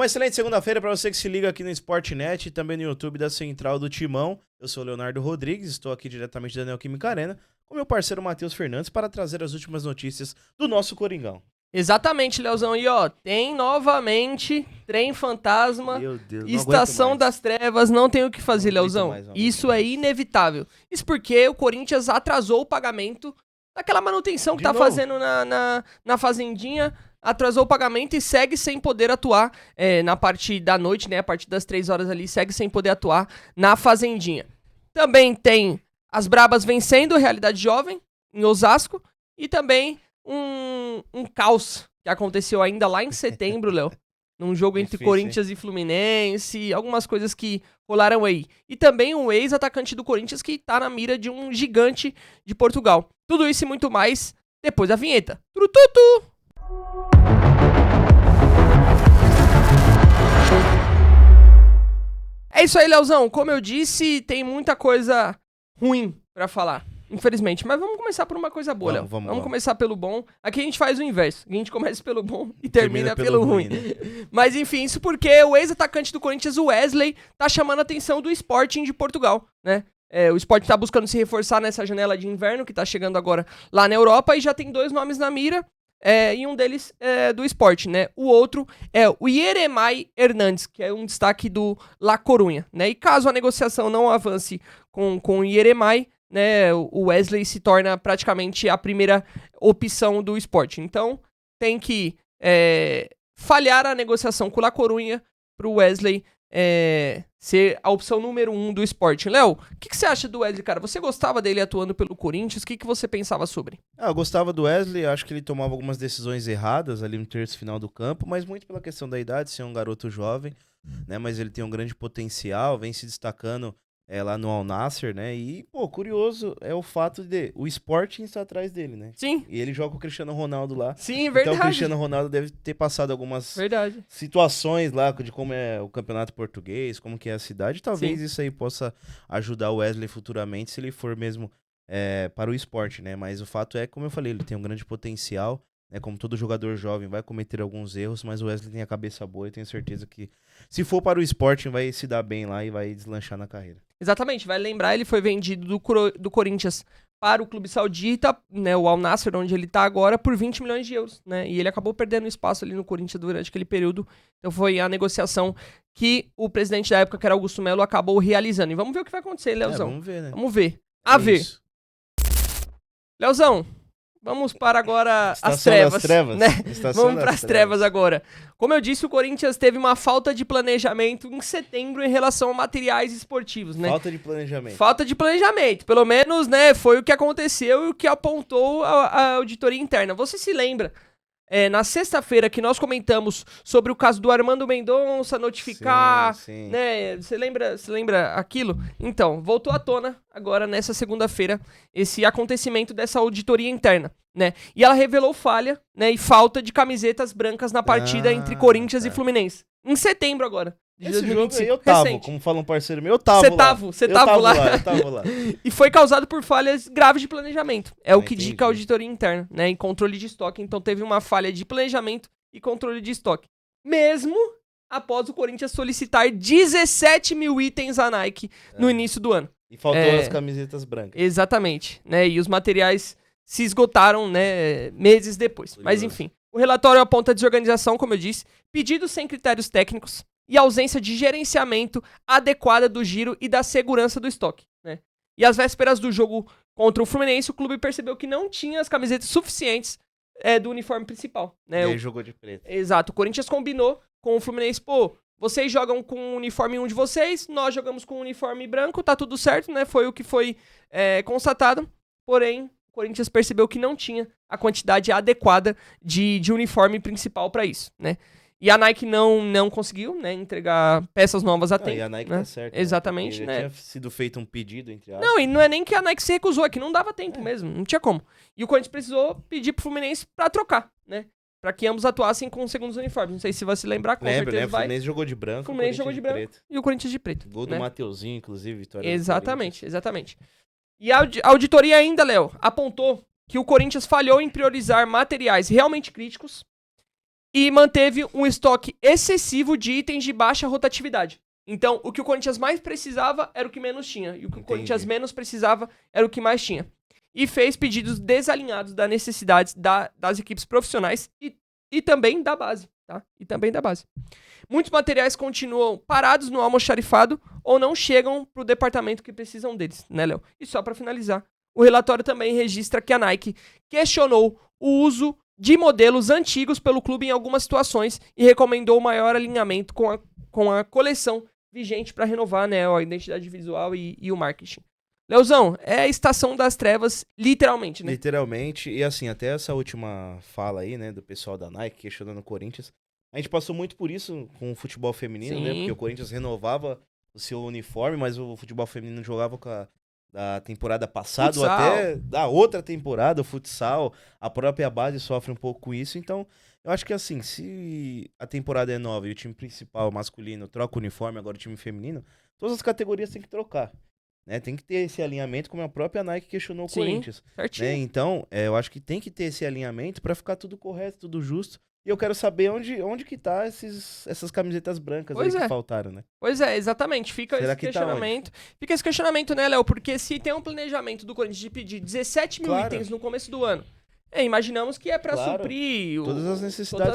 Uma excelente segunda-feira para você que se liga aqui no Sportnet e também no YouTube da Central do Timão. Eu sou o Leonardo Rodrigues, estou aqui diretamente da Neoquímica Arena com meu parceiro Matheus Fernandes para trazer as últimas notícias do nosso Coringão. Exatamente, Leozão. E ó, tem novamente Trem Fantasma, Meu Deus, Estação das Trevas, não tem o que fazer, Leozão. Isso é mais. inevitável. Isso porque o Corinthians atrasou o pagamento daquela manutenção que tá fazendo na Fazendinha, atrasou o pagamento e segue sem poder atuar na parte da noite, né? A partir das 3 horas ali, segue sem poder atuar na Fazendinha. Também tem as Brabas vencendo a Realidade Jovem, em Osasco, e também um caos que aconteceu ainda lá em setembro, Léo. Num jogo entre Corinthians e Fluminense, algumas coisas que rolaram aí. E também um ex-atacante do Corinthians que tá na mira de um gigante de Portugal. Tudo isso e muito mais depois da vinheta. Turututu! É isso aí, Leozão. Como eu disse, tem muita coisa ruim pra falar. Infelizmente, mas vamos começar por uma coisa boa, Léo. Vamos começar pelo bom. Aqui a gente faz o inverso. A gente começa pelo bom e termina pelo ruim. Né? Mas enfim, isso porque o ex-atacante do Corinthians, o Wesley, tá chamando a atenção do Sporting de Portugal, né? O Sporting tá buscando se reforçar nessa janela de inverno que tá chegando agora lá na Europa e já tem 2 nomes na mira. E um deles é do Sporting, né? O outro é o Yeremay Hernandes, que é um destaque do La Coruña, né? E caso a negociação não avance com o Yeremay, né, o Wesley se torna praticamente a primeira opção do Sporting. Então, tem que falhar a negociação com o La Coruña para o Wesley ser a opção número 1 do Sporting. Léo, o que você acha do Wesley, cara? Você gostava dele atuando pelo Corinthians? O que você pensava sobre? Eu gostava do Wesley, acho que ele tomava algumas decisões erradas ali no terço final do campo, mas muito pela questão da idade, ser um garoto jovem, né? Mas ele tem um grande potencial, vem se destacando lá no Al Nassr, né? E, pô, curioso é o fato de o Sporting estar atrás dele, né? Sim. E ele joga com o Cristiano Ronaldo lá. Sim, verdade. Então o Cristiano Ronaldo deve ter passado algumas situações lá de como é o campeonato português, como que é a cidade. Talvez isso aí possa ajudar o Wesley futuramente, se ele for mesmo para o esporte, né? Mas o fato é, como eu falei, ele tem um grande potencial. Como todo jogador jovem, vai cometer alguns erros, mas o Wesley tem a cabeça boa e tenho certeza que, se for para o Sporting, vai se dar bem lá e vai deslanchar na carreira. Exatamente, vai lembrar, ele foi vendido do Corinthians para o clube saudita, né, o Al Nassr, onde ele está agora, por 20 milhões de euros, né, e ele acabou perdendo espaço ali no Corinthians durante aquele período, então foi a negociação que o presidente da época, que era Augusto Melo, acabou realizando. E vamos ver o que vai acontecer, Leozão. Vamos ver, né? Vamos ver. A ver. Isso. Leozão, vamos para agora as trevas, né? Vamos para as trevas agora. Como eu disse, o Corinthians teve uma falta de planejamento em setembro em relação a materiais esportivos, né? Falta de planejamento. Falta de planejamento. Pelo menos, né, foi o que aconteceu e o que apontou a auditoria interna. Você se lembra? Na sexta-feira que nós comentamos sobre o caso do Armando Mendonça notificar, sim. Né? Você lembra aquilo? Então, voltou à tona agora nessa segunda-feira esse acontecimento dessa auditoria interna, né? E ela revelou falha, né, e falta de camisetas brancas na partida entre Corinthians e Fluminense. Em setembro agora. Esse jogo aí eu tava, recente. Como fala um parceiro meu, eu tava Você tava lá. Eu tava lá. E foi causado por falhas graves de planejamento. É o que indica a auditoria interna, né? Em controle de estoque. Então teve uma falha de planejamento e controle de estoque. Mesmo após o Corinthians solicitar 17 mil itens à Nike no início do ano. E faltou as camisetas brancas. Exatamente, né? E os materiais se esgotaram, né, meses depois. Mas enfim, o relatório aponta desorganização, como eu disse, pedidos sem critérios técnicos, e ausência de gerenciamento adequada do giro e da segurança do estoque, né? E às vésperas do jogo contra o Fluminense, o clube percebeu que não tinha as camisetas suficientes do uniforme principal, né? E aí jogou de preto. Exato, o Corinthians combinou com o Fluminense, vocês jogam com o uniforme 1 de vocês, nós jogamos com o uniforme branco, tá tudo certo, né? Foi o que foi constatado, porém, o Corinthians percebeu que não tinha a quantidade adequada de uniforme principal para isso, né? E a Nike não conseguiu, né, entregar peças novas a tempo. E a Nike né? tá certo. Exatamente, né? né? Tinha sido feito um pedido, entre aspas. Não, e não é nem que a Nike se recusou, é que não dava tempo mesmo, não tinha como. E o Corinthians precisou pedir pro Fluminense pra trocar, né? Pra que ambos atuassem com segundos uniformes. Não sei se vai se lembrar, com certeza né? vai. O Fluminense jogou de branco, Fluminense jogou de branco preto. E o Corinthians de preto. Gol né? do Mateuzinho, inclusive, vitória. Exatamente. E a auditoria ainda, Léo, apontou que o Corinthians falhou em priorizar materiais realmente críticos E manteve um estoque excessivo de itens de baixa rotatividade. Então, o que o Corinthians mais precisava era o que menos tinha. E o que o Corinthians menos precisava era o que mais tinha. E fez pedidos desalinhados das necessidades das equipes profissionais e também da base, tá? E também da base. Muitos materiais continuam parados no almoxarifado ou não chegam pro departamento que precisam deles, né, Léo? E só para finalizar, o relatório também registra que a Nike questionou o uso de modelos antigos pelo clube em algumas situações e recomendou maior alinhamento com a coleção vigente para renovar, né, a identidade visual e o marketing. Leozão, é a estação das trevas, literalmente, né? Literalmente, e assim, até essa última fala aí, né, do pessoal da Nike questionando o Corinthians, a gente passou muito por isso com o futebol feminino, né, porque o Corinthians renovava o seu uniforme, mas o futebol feminino jogava com a da temporada passada ou até da outra temporada, o futsal, a própria base sofre um pouco com isso, então eu acho que assim, se a temporada é nova e o time principal masculino troca o uniforme, agora o time feminino, todas as categorias tem que trocar. Né, tem que ter esse alinhamento, como a própria Nike questionou o Corinthians. Né? Então, eu acho que tem que ter esse alinhamento para ficar tudo correto, tudo justo. E eu quero saber onde que tá essas camisetas brancas aí que faltaram, né? Pois é, exatamente. Fica esse questionamento. Fica esse questionamento, né, Léo? Porque se tem um planejamento do Corinthians de pedir 17 mil itens no começo do ano, imaginamos que é pra suprir todas as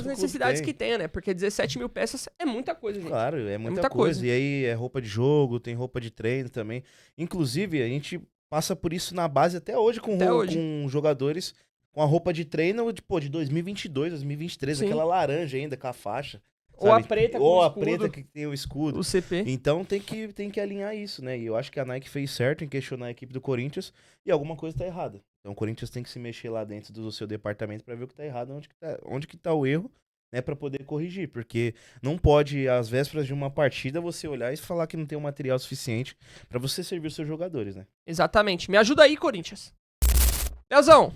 necessidades que tem, né? Porque 17 mil peças é muita coisa, gente. Claro, é muita coisa. E aí é roupa de jogo, tem roupa de treino também. Inclusive, a gente passa por isso na base até hoje com jogadores com a roupa de treino de 2022, 2023, aquela laranja ainda com a faixa. Ou a preta com o escudo. Ou a preta que tem o escudo. O CP. Então tem que alinhar isso, né? E eu acho que a Nike fez certo em questionar a equipe do Corinthians e alguma coisa tá errada. Então o Corinthians tem que se mexer lá dentro do seu departamento para ver o que tá errado, onde que tá o erro, né, para poder corrigir, porque não pode às vésperas de uma partida você olhar e falar que não tem um material suficiente para você servir os seus jogadores, né? Exatamente. Me ajuda aí, Corinthians. Leozão,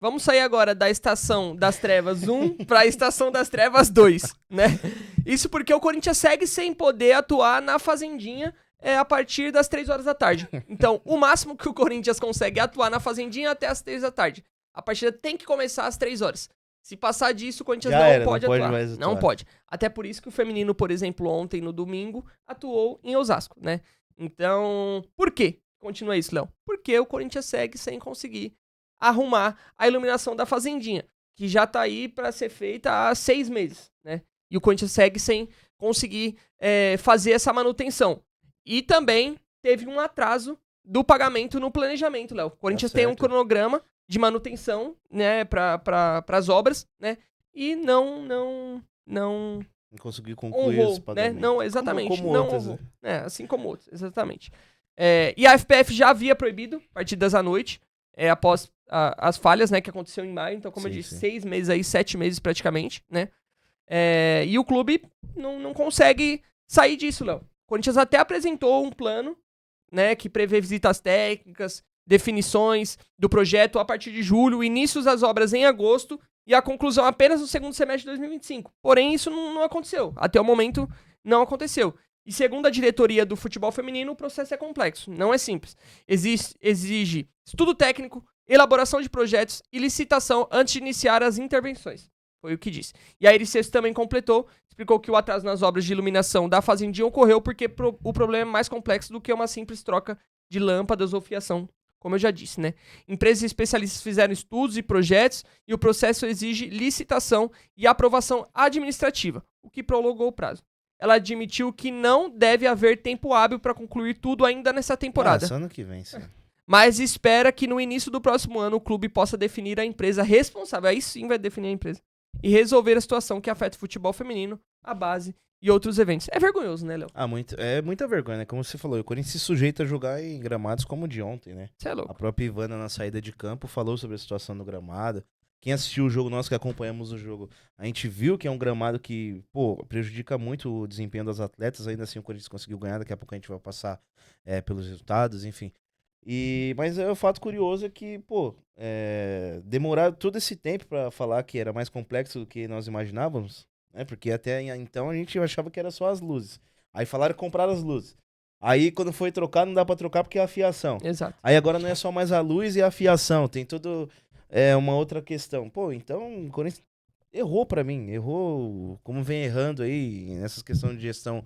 vamos sair agora da Estação das Trevas 1 para a Estação das Trevas 2, né? Isso porque o Corinthians segue sem poder atuar na Fazendinha a partir das 3 horas da tarde. Então, o máximo que o Corinthians consegue é atuar na Fazendinha até as 3 da tarde. A partida tem que começar às 3 horas. Se passar disso, o Corinthians não pode atuar. Não pode. Até por isso que o feminino, por exemplo, ontem, no domingo, atuou em Osasco, né? Então, por quê? Continua isso, Léo. Porque o Corinthians segue sem conseguir arrumar a iluminação da Fazendinha, que já tá aí para ser feita há 6 meses, né? E o Corinthians segue sem conseguir fazer essa manutenção. E também teve um atraso do pagamento no planejamento, Léo. O Corinthians tem um cronograma de manutenção, né, para as obras, né? E não conseguiu concluir esse pagamento. Né? Não, exatamente. Como outras, né? Assim como outros, exatamente. E a FPF já havia proibido partidas à noite, após as falhas, né, que aconteceu em maio. Então, como eu disse, 6 meses aí, 7 meses praticamente, né? E o clube não consegue sair disso, Léo. O Corinthians até apresentou um plano, né, que prevê visitas técnicas, definições do projeto a partir de julho, inícios das obras em agosto e a conclusão apenas no segundo semestre de 2025. Porém, isso não aconteceu. Até o momento, não aconteceu. E segundo a diretoria do futebol feminino, o processo é complexo, não é simples. Exige estudo técnico, elaboração de projetos e licitação antes de iniciar as intervenções. Foi o que disse. E a Ericesso também completou, explicou que o atraso nas obras de iluminação da Fazendinha ocorreu porque o problema é mais complexo do que uma simples troca de lâmpadas ou fiação, como eu já disse, né? Empresas e especialistas fizeram estudos e projetos e o processo exige licitação e aprovação administrativa, o que prolongou o prazo. Ela admitiu que não deve haver tempo hábil para concluir tudo ainda nessa temporada. Só ano que vem, sim. Mas espera que no início do próximo ano o clube possa definir a empresa responsável, aí sim vai definir a empresa, e resolver a situação que afeta o futebol feminino, a base e outros eventos. É vergonhoso, né, Léo? É muita vergonha, né? Como você falou, o Corinthians se sujeita a jogar em gramados como o de ontem, né? Você é louco. A própria Ivana, na saída de campo, falou sobre a situação do gramado. Quem assistiu o jogo, nós que acompanhamos o jogo, a gente viu que é um gramado que, prejudica muito o desempenho das atletas. Ainda assim, o Corinthians conseguiu ganhar. Daqui a pouco a gente vai passar pelos resultados, enfim. Mas o fato curioso é que, demorar todo esse tempo pra falar que era mais complexo do que nós imaginávamos, né? Porque até então a gente achava que era só as luzes. Aí falaram que compraram as luzes. Aí quando foi trocar, não dá pra trocar porque é a fiação. Exato. Aí agora não é só mais a luz e a fiação, tem tudo uma outra questão. Então o Corinthians errou pra mim. Errou como vem errando aí nessas questões de gestão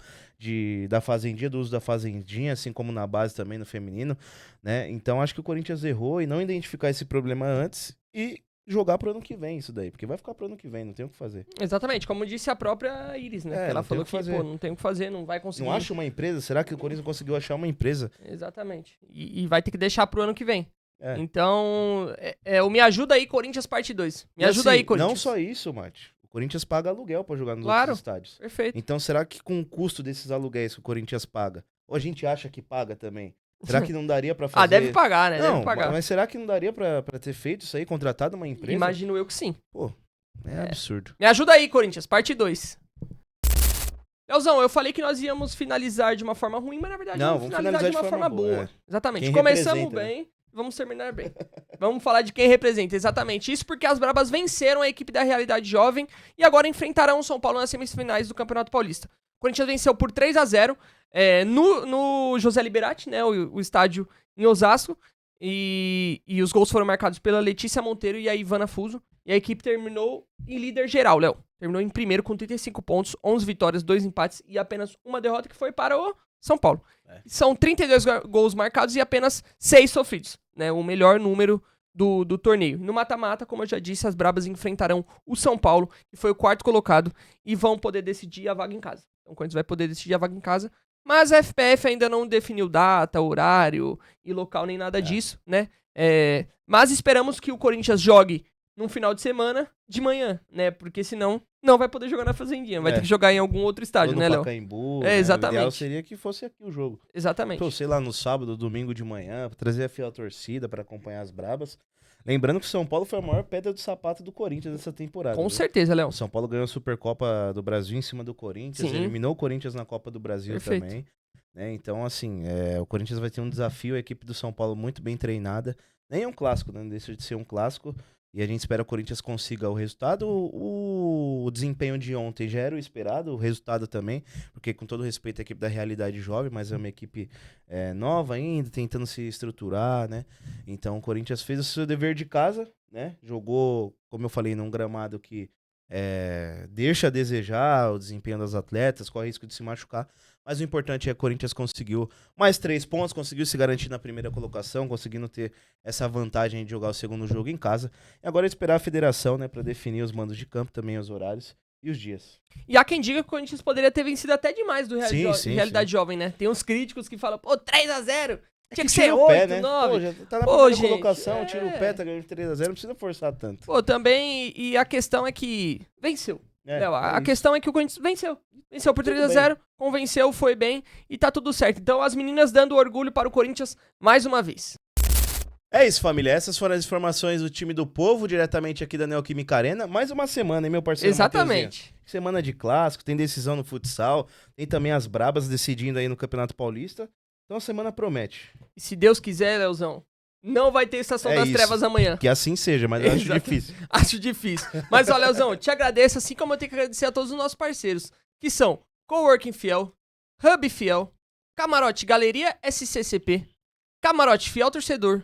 da fazendinha, do uso da fazendinha, assim como na base também, no feminino, né? Então acho que o Corinthians errou e não identificar esse problema antes e jogar pro ano que vem isso daí, porque vai ficar pro ano que vem, não tem o que fazer. Exatamente, como disse a própria Iris, né? Que ela falou que, pô, não tem o que fazer, não vai conseguir. Não acha uma empresa? Será que o Corinthians conseguiu achar uma empresa? Exatamente. E vai ter que deixar pro ano que vem. Então, o Me Ajuda Aí, Corinthians parte 2. Me ajuda assim, aí, Corinthians. Não só isso, Mate. O Corinthians paga aluguel pra jogar nos outros estádios. Perfeito. Então, será que com o custo desses aluguéis que o Corinthians paga, ou a gente acha que paga também? Será que não daria pra fazer... deve pagar, né? Não, deve pagar. Mas será que não daria pra ter feito isso aí, contratado uma empresa? Imagino eu que sim. Pô, absurdo. Me ajuda aí, Corinthians, parte 2. Leozão, eu falei que nós íamos finalizar de uma forma ruim, mas na verdade vamos finalizar de uma forma boa. Exatamente. Quem começamos bem, vamos terminar bem. Vamos falar de quem representa, exatamente. Isso porque as Brabas venceram a equipe da Realidade Jovem e agora enfrentarão o São Paulo nas semifinais do Campeonato Paulista. O Corinthians venceu por 3-0 no José Liberati, né, o estádio em Osasco. E os gols foram marcados pela Letícia Monteiro e a Ivana Fuso. E a equipe terminou em líder geral, Léo. Terminou em primeiro com 35 pontos, 11 vitórias, 2 empates e apenas uma derrota, que foi para o São Paulo. São 32 gols marcados e apenas 6 sofridos, né? O melhor número do torneio. No mata-mata, como eu já disse, as Brabas enfrentarão o São Paulo, que foi o quarto colocado, e vão poder decidir a vaga em casa. Então o Corinthians vai poder decidir a vaga em casa, mas a FPF ainda não definiu data, horário e local, nem nada disso, né? Mas esperamos que o Corinthians jogue num final de semana, de manhã, né? Porque senão não vai poder jogar na Fazendinha. Vai ter que jogar em algum outro estádio, né, Léo? Pacaembu, exatamente. O ideal seria que fosse aqui o jogo. Exatamente. Pô, sei lá, no sábado, domingo de manhã, pra trazer a fiel torcida pra acompanhar as Brabas. Lembrando que o São Paulo foi a maior pedra do sapato do Corinthians dessa temporada. Com certeza, Léo. O São Paulo ganhou a Supercopa do Brasil em cima do Corinthians, eliminou o Corinthians na Copa do Brasil também. Né? Então, assim, o Corinthians vai ter um desafio, a equipe do São Paulo muito bem treinada. Nem é um clássico, né? Não deixa de ser um clássico. E a gente espera que o Corinthians consiga o resultado. O desempenho de ontem já era o esperado, o resultado também, porque com todo respeito à equipe da Realidade Jovem, mas é uma equipe nova ainda, tentando se estruturar, né? Então o Corinthians fez o seu dever de casa, né? Jogou, como eu falei, num gramado que deixa a desejar o desempenho das atletas, corre risco de se machucar. Mas o importante é que o Corinthians conseguiu mais 3 pontos, conseguiu se garantir na primeira colocação, conseguindo ter essa vantagem de jogar o segundo jogo em casa. E agora é esperar a federação, né, para definir os mandos de campo, também os horários e os dias. E há quem diga que o Corinthians poderia ter vencido até demais do Realidade Jovem, né? Tem uns críticos que falam, 3-0, tinha que ser 8, né? 9. Pô, já tá na primeira colocação, tira o pé, tá ganhando 3-0, não precisa forçar tanto. Também, e a questão é que venceu. A questão é que o Corinthians venceu. Venceu por 3-0, convenceu, foi bem e tá tudo certo. Então as meninas dando orgulho para o Corinthians mais uma vez. É isso, família. Essas foram as informações do time do povo, diretamente aqui da Neoquímica Arena. Mais uma semana, hein, meu parceiro? Exatamente. Mateuzinho? Semana de clássico, tem decisão no futsal, tem também as Brabas decidindo aí no Campeonato Paulista. Então a semana promete. E se Deus quiser, Leozão, não vai ter Estação das Trevas amanhã. Que assim seja, mas eu acho difícil. Acho difícil. Mas, olha, Leozão, te agradeço, assim como eu tenho que agradecer a todos os nossos parceiros, que são Coworking Fiel, Hub Fiel, Camarote Galeria SCCP, Camarote Fiel Torcedor,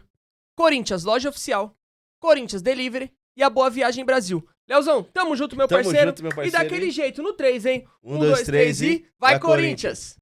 Corinthians Loja Oficial, Corinthians Delivery e a Boa Viagem Brasil. Leozão, tamo junto, meu parceiro. Tamo junto, meu parceiro. E daquele jeito, no 3, hein? 1, 2, 3 e... Vai, Corinthians!